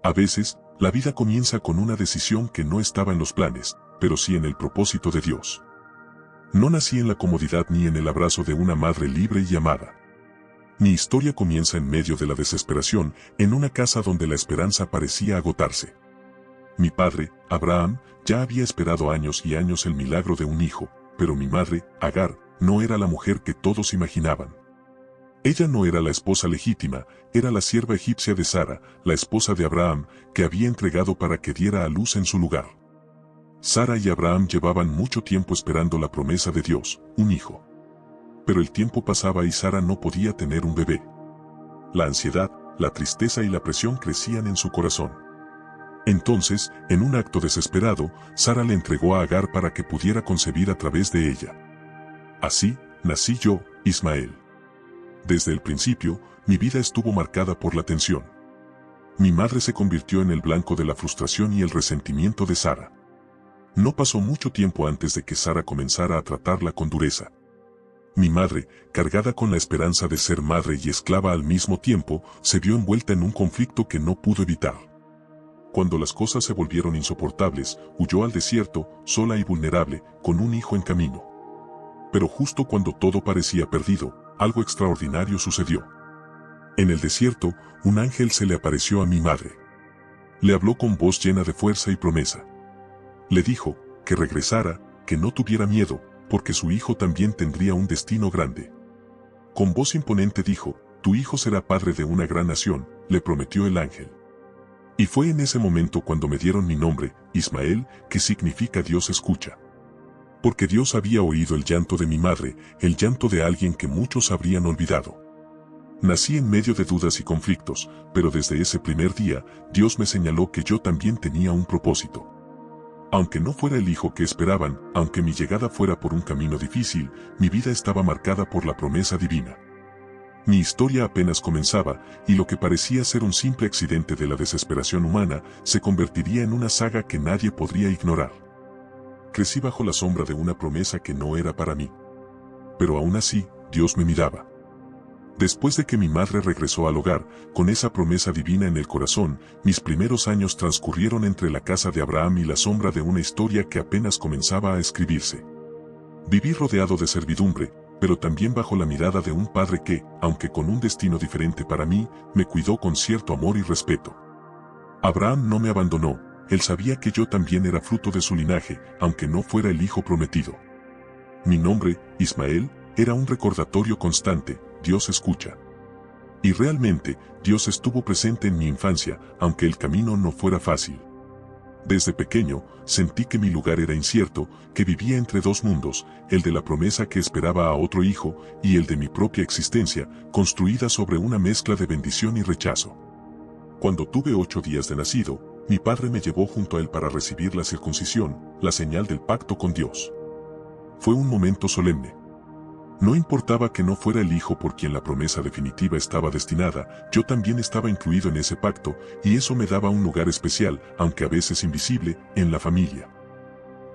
A veces, la vida comienza con una decisión que no estaba en los planes, pero sí en el propósito de Dios. No nací en la comodidad ni en el abrazo de una madre libre y amada. Mi historia comienza en medio de la desesperación, en una casa donde la esperanza parecía agotarse. Mi padre, Abraham, ya había esperado años y años el milagro de un hijo, pero mi madre, Agar, no era la mujer que todos imaginaban. Ella no era la esposa legítima, era la sierva egipcia de Sara, la esposa de Abraham, que había entregado para que diera a luz en su lugar. Sara y Abraham llevaban mucho tiempo esperando la promesa de Dios, un hijo. Pero el tiempo pasaba y Sara no podía tener un bebé. La ansiedad, la tristeza y la presión crecían en su corazón. Entonces, en un acto desesperado, Sara le entregó a Agar para que pudiera concebir a través de ella. Así, nací yo, Ismael. Desde el principio, mi vida estuvo marcada por la tensión. Mi madre se convirtió en el blanco de la frustración y el resentimiento de Sara. No pasó mucho tiempo antes de que Sara comenzara a tratarla con dureza. Mi madre, cargada con la esperanza de ser madre y esclava al mismo tiempo, se vio envuelta en un conflicto que no pudo evitar. Cuando las cosas se volvieron insoportables, huyó al desierto, sola y vulnerable, con un hijo en camino. Pero justo cuando todo parecía perdido, algo extraordinario sucedió. En el desierto, un ángel se le apareció a mi madre. Le habló con voz llena de fuerza y promesa. Le dijo que regresara, que no tuviera miedo, porque su hijo también tendría un destino grande. Con voz imponente dijo, tu hijo será padre de una gran nación, le prometió el ángel. Y fue en ese momento cuando me dieron mi nombre, Ismael, que significa Dios escucha. Porque Dios había oído el llanto de mi madre, el llanto de alguien que muchos habrían olvidado. Nací en medio de dudas y conflictos, pero desde ese primer día, Dios me señaló que yo también tenía un propósito. Aunque no fuera el hijo que esperaban, aunque mi llegada fuera por un camino difícil, mi vida estaba marcada por la promesa divina. Mi historia apenas comenzaba, y lo que parecía ser un simple accidente de la desesperación humana, se convertiría en una saga que nadie podría ignorar. Crecí bajo la sombra de una promesa que no era para mí. Pero aún así, Dios me miraba. Después de que mi madre regresó al hogar, con esa promesa divina en el corazón, mis primeros años transcurrieron entre la casa de Abraham y la sombra de una historia que apenas comenzaba a escribirse. Viví rodeado de servidumbre, pero también bajo la mirada de un padre que, aunque con un destino diferente para mí, me cuidó con cierto amor y respeto. Abraham no me abandonó, él sabía que yo también era fruto de su linaje, aunque no fuera el hijo prometido. Mi nombre, Ismael, era un recordatorio constante, Dios escucha. Y realmente, Dios estuvo presente en mi infancia, aunque el camino no fuera fácil. Desde pequeño, sentí que mi lugar era incierto, que vivía entre dos mundos, el de la promesa que esperaba a otro hijo, y el de mi propia existencia, construida sobre una mezcla de bendición y rechazo. Cuando tuve 8 días de nacido, mi padre me llevó junto a él para recibir la circuncisión, la señal del pacto con Dios. Fue un momento solemne. No importaba que no fuera el hijo por quien la promesa definitiva estaba destinada, yo también estaba incluido en ese pacto, y eso me daba un lugar especial, aunque a veces invisible, en la familia.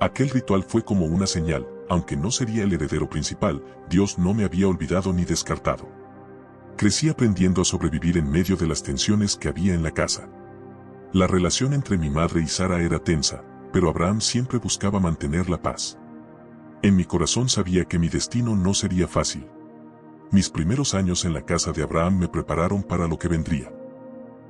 Aquel ritual fue como una señal, aunque no sería el heredero principal, Dios no me había olvidado ni descartado. Crecí aprendiendo a sobrevivir en medio de las tensiones que había en la casa. La relación entre mi madre y Sara era tensa, pero Abraham siempre buscaba mantener la paz. En mi corazón sabía que mi destino no sería fácil. Mis primeros años en la casa de Abraham me prepararon para lo que vendría.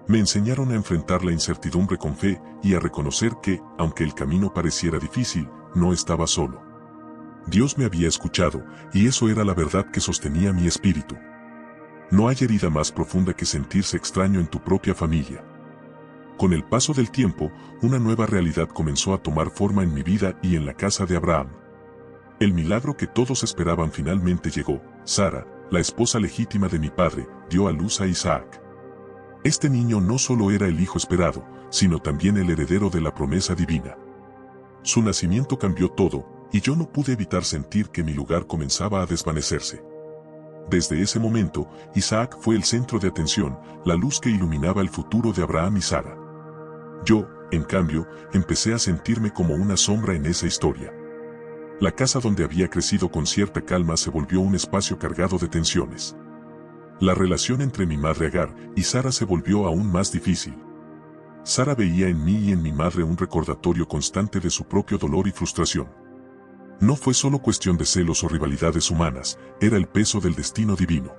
Me enseñaron a enfrentar la incertidumbre con fe y a reconocer que, aunque el camino pareciera difícil, no estaba solo. Dios me había escuchado, y eso era la verdad que sostenía mi espíritu. No hay herida más profunda que sentirse extraño en tu propia familia. Con el paso del tiempo, una nueva realidad comenzó a tomar forma en mi vida y en la casa de Abraham. El milagro que todos esperaban finalmente llegó. Sara, la esposa legítima de mi padre, dio a luz a Isaac. Este niño no solo era el hijo esperado, sino también el heredero de la promesa divina. Su nacimiento cambió todo, y yo no pude evitar sentir que mi lugar comenzaba a desvanecerse. Desde ese momento, Isaac fue el centro de atención, la luz que iluminaba el futuro de Abraham y Sara. Yo, en cambio, empecé a sentirme como una sombra en esa historia. La casa donde había crecido con cierta calma se volvió un espacio cargado de tensiones. La relación entre mi madre Agar y Sara se volvió aún más difícil. Sara veía en mí y en mi madre un recordatorio constante de su propio dolor y frustración. No fue solo cuestión de celos o rivalidades humanas, era el peso del destino divino.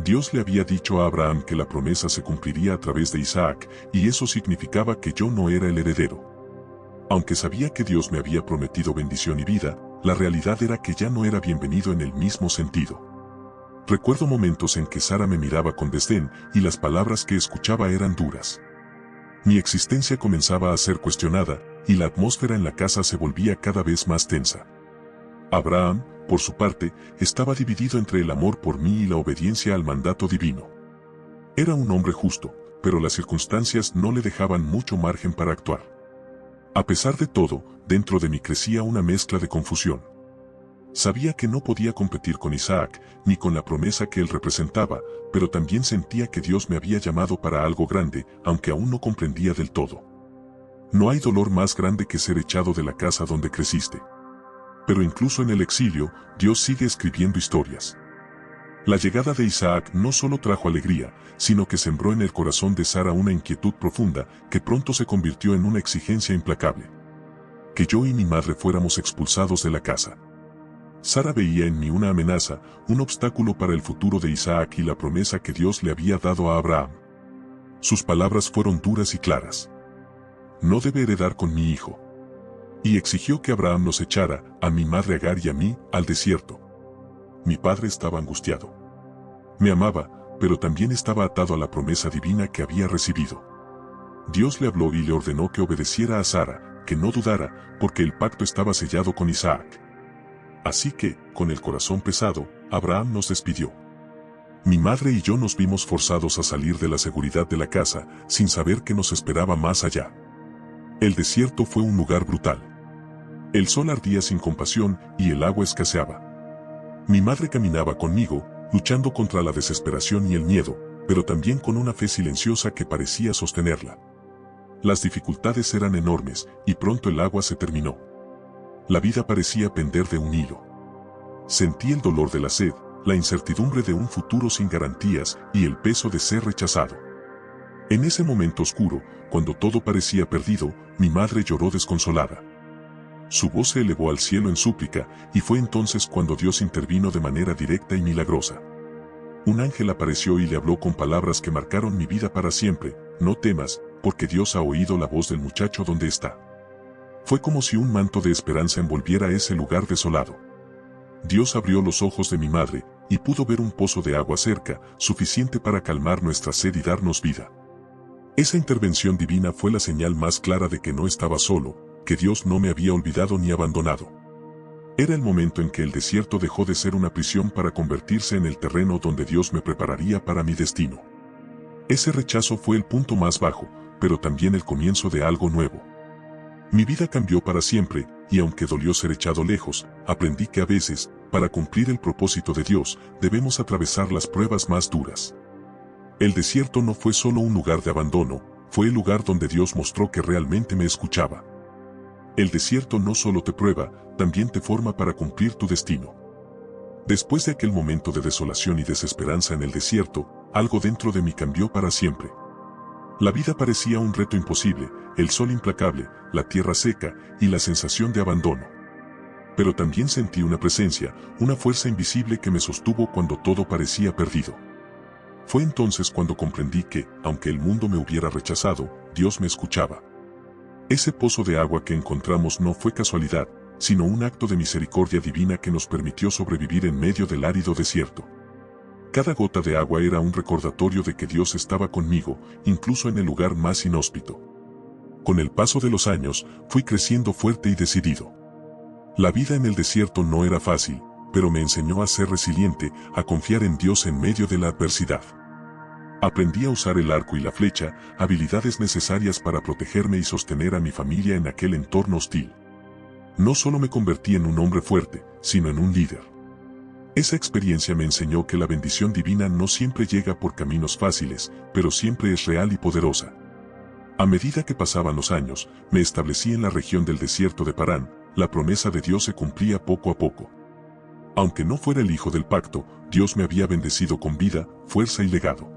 Dios le había dicho a Abraham que la promesa se cumpliría a través de Isaac, y eso significaba que yo no era el heredero. Aunque sabía que Dios me había prometido bendición y vida, la realidad era que ya no era bienvenido en el mismo sentido. Recuerdo momentos en que Sara me miraba con desdén y las palabras que escuchaba eran duras. Mi existencia comenzaba a ser cuestionada, y la atmósfera en la casa se volvía cada vez más tensa. Abraham, por su parte, estaba dividido entre el amor por mí y la obediencia al mandato divino. Era un hombre justo, pero las circunstancias no le dejaban mucho margen para actuar. A pesar de todo, dentro de mí crecía una mezcla de confusión. Sabía que no podía competir con Isaac, ni con la promesa que él representaba, pero también sentía que Dios me había llamado para algo grande, aunque aún no comprendía del todo. No hay dolor más grande que ser echado de la casa donde creciste. Pero incluso en el exilio, Dios sigue escribiendo historias. La llegada de Isaac no solo trajo alegría, sino que sembró en el corazón de Sara una inquietud profunda que pronto se convirtió en una exigencia implacable. Que yo y mi madre fuéramos expulsados de la casa. Sara veía en mí una amenaza, un obstáculo para el futuro de Isaac y la promesa que Dios le había dado a Abraham. Sus palabras fueron duras y claras. No debe heredar con mi hijo. Y exigió que Abraham nos echara, a mi madre Agar y a mí, al desierto. Mi padre estaba angustiado. Me amaba, pero también estaba atado a la promesa divina que había recibido. Dios le habló y le ordenó que obedeciera a Sara, que no dudara, porque el pacto estaba sellado con Isaac. Así que, con el corazón pesado, Abraham nos despidió. Mi madre y yo nos vimos forzados a salir de la seguridad de la casa, sin saber qué nos esperaba más allá. El desierto fue un lugar brutal. El sol ardía sin compasión y el agua escaseaba. Mi madre caminaba conmigo, luchando contra la desesperación y el miedo, pero también con una fe silenciosa que parecía sostenerla. Las dificultades eran enormes, y pronto el agua se terminó. La vida parecía pender de un hilo. Sentí el dolor de la sed, la incertidumbre de un futuro sin garantías y el peso de ser rechazado. En ese momento oscuro, cuando todo parecía perdido, mi madre lloró desconsolada. Su voz se elevó al cielo en súplica, y fue entonces cuando Dios intervino de manera directa y milagrosa. Un ángel apareció y le habló con palabras que marcaron mi vida para siempre: no temas, porque Dios ha oído la voz del muchacho donde está. Fue como si un manto de esperanza envolviera ese lugar desolado. Dios abrió los ojos de mi madre, y pudo ver un pozo de agua cerca, suficiente para calmar nuestra sed y darnos vida. Esa intervención divina fue la señal más clara de que no estaba solo, que Dios no me había olvidado ni abandonado. Era el momento en que el desierto dejó de ser una prisión para convertirse en el terreno donde Dios me prepararía para mi destino. Ese rechazo fue el punto más bajo, pero también el comienzo de algo nuevo. Mi vida cambió para siempre, y aunque dolió ser echado lejos, aprendí que a veces, para cumplir el propósito de Dios, debemos atravesar las pruebas más duras. El desierto no fue solo un lugar de abandono, fue el lugar donde Dios mostró que realmente me escuchaba. El desierto no solo te prueba, también te forma para cumplir tu destino. Después de aquel momento de desolación y desesperanza en el desierto, algo dentro de mí cambió para siempre. La vida parecía un reto imposible, el sol implacable, la tierra seca y la sensación de abandono. Pero también sentí una presencia, una fuerza invisible que me sostuvo cuando todo parecía perdido. Fue entonces cuando comprendí que, aunque el mundo me hubiera rechazado, Dios me escuchaba. Ese pozo de agua que encontramos no fue casualidad, sino un acto de misericordia divina que nos permitió sobrevivir en medio del árido desierto. Cada gota de agua era un recordatorio de que Dios estaba conmigo, incluso en el lugar más inhóspito. Con el paso de los años, fui creciendo fuerte y decidido. La vida en el desierto no era fácil, pero me enseñó a ser resiliente, a confiar en Dios en medio de la adversidad. Aprendí a usar el arco y la flecha, habilidades necesarias para protegerme y sostener a mi familia en aquel entorno hostil. No solo me convertí en un hombre fuerte, sino en un líder. Esa experiencia me enseñó que la bendición divina no siempre llega por caminos fáciles, pero siempre es real y poderosa. A medida que pasaban los años, me establecí en la región del desierto de Parán, la promesa de Dios se cumplía poco a poco. Aunque no fuera el hijo del pacto, Dios me había bendecido con vida, fuerza y legado.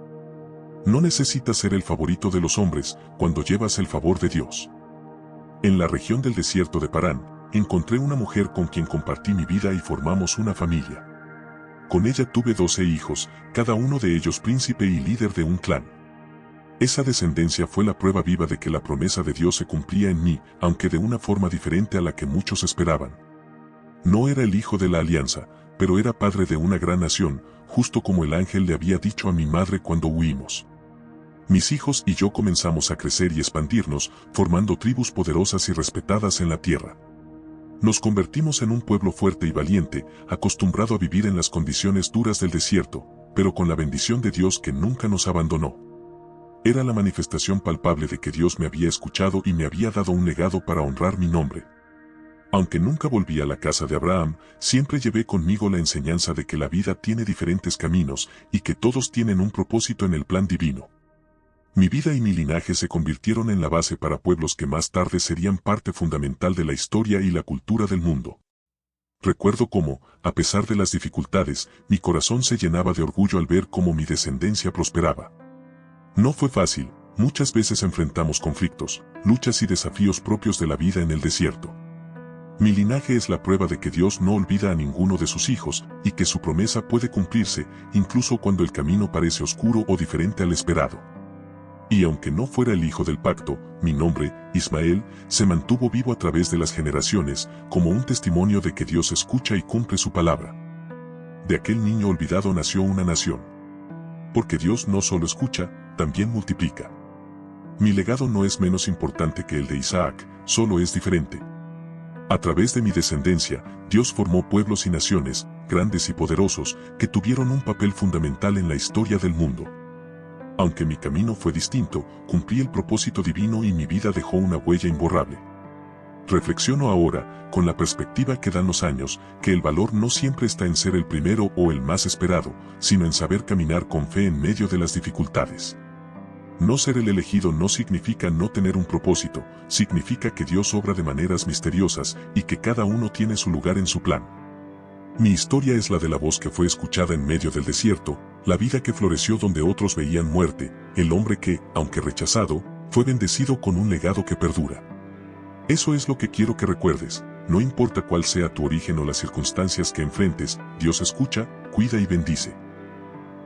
No necesitas ser el favorito de los hombres cuando llevas el favor de Dios. En la región del desierto de Parán, encontré una mujer con quien compartí mi vida y formamos una familia. Con ella tuve 12 hijos, cada uno de ellos príncipe y líder de un clan. Esa descendencia fue la prueba viva de que la promesa de Dios se cumplía en mí, aunque de una forma diferente a la que muchos esperaban. No era el hijo de la alianza, pero era padre de una gran nación, justo como el ángel le había dicho a mi madre cuando huimos. Mis hijos y yo comenzamos a crecer y expandirnos, formando tribus poderosas y respetadas en la tierra. Nos convertimos en un pueblo fuerte y valiente, acostumbrado a vivir en las condiciones duras del desierto, pero con la bendición de Dios que nunca nos abandonó. Era la manifestación palpable de que Dios me había escuchado y me había dado un legado para honrar mi nombre. Aunque nunca volví a la casa de Abraham, siempre llevé conmigo la enseñanza de que la vida tiene diferentes caminos y que todos tienen un propósito en el plan divino. Mi vida y mi linaje se convirtieron en la base para pueblos que más tarde serían parte fundamental de la historia y la cultura del mundo. Recuerdo cómo, a pesar de las dificultades, mi corazón se llenaba de orgullo al ver cómo mi descendencia prosperaba. No fue fácil, muchas veces enfrentamos conflictos, luchas y desafíos propios de la vida en el desierto. Mi linaje es la prueba de que Dios no olvida a ninguno de sus hijos y que su promesa puede cumplirse, incluso cuando el camino parece oscuro o diferente al esperado. Y aunque no fuera el hijo del pacto, mi nombre, Ismael, se mantuvo vivo a través de las generaciones, como un testimonio de que Dios escucha y cumple su palabra. De aquel niño olvidado nació una nación. Porque Dios no solo escucha, también multiplica. Mi legado no es menos importante que el de Isaac, solo es diferente. A través de mi descendencia, Dios formó pueblos y naciones, grandes y poderosos, que tuvieron un papel fundamental en la historia del mundo. Aunque mi camino fue distinto, cumplí el propósito divino y mi vida dejó una huella imborrable. Reflexiono ahora, con la perspectiva que dan los años, que el valor no siempre está en ser el primero o el más esperado, sino en saber caminar con fe en medio de las dificultades. No ser el elegido no significa no tener un propósito, significa que Dios obra de maneras misteriosas y que cada uno tiene su lugar en su plan. Mi historia es la de la voz que fue escuchada en medio del desierto, la vida que floreció donde otros veían muerte, el hombre que, aunque rechazado, fue bendecido con un legado que perdura. Eso es lo que quiero que recuerdes, no importa cuál sea tu origen o las circunstancias que enfrentes, Dios escucha, cuida y bendice.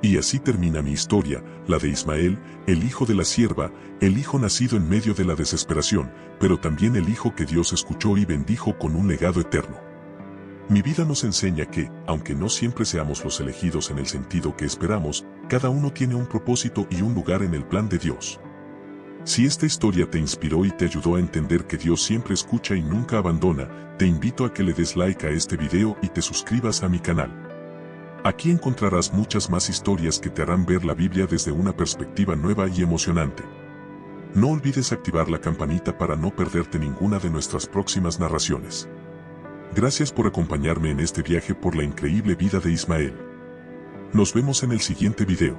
Y así termina mi historia, la de Ismael, el hijo de la sierva, el hijo nacido en medio de la desesperación, pero también el hijo que Dios escuchó y bendijo con un legado eterno. Mi vida nos enseña que, aunque no siempre seamos los elegidos en el sentido que esperamos, cada uno tiene un propósito y un lugar en el plan de Dios. Si esta historia te inspiró y te ayudó a entender que Dios siempre escucha y nunca abandona, te invito a que le des like a este video y te suscribas a mi canal. Aquí encontrarás muchas más historias que te harán ver la Biblia desde una perspectiva nueva y emocionante. No olvides activar la campanita para no perderte ninguna de nuestras próximas narraciones. Gracias por acompañarme en este viaje por la increíble vida de Ismael. Nos vemos en el siguiente video.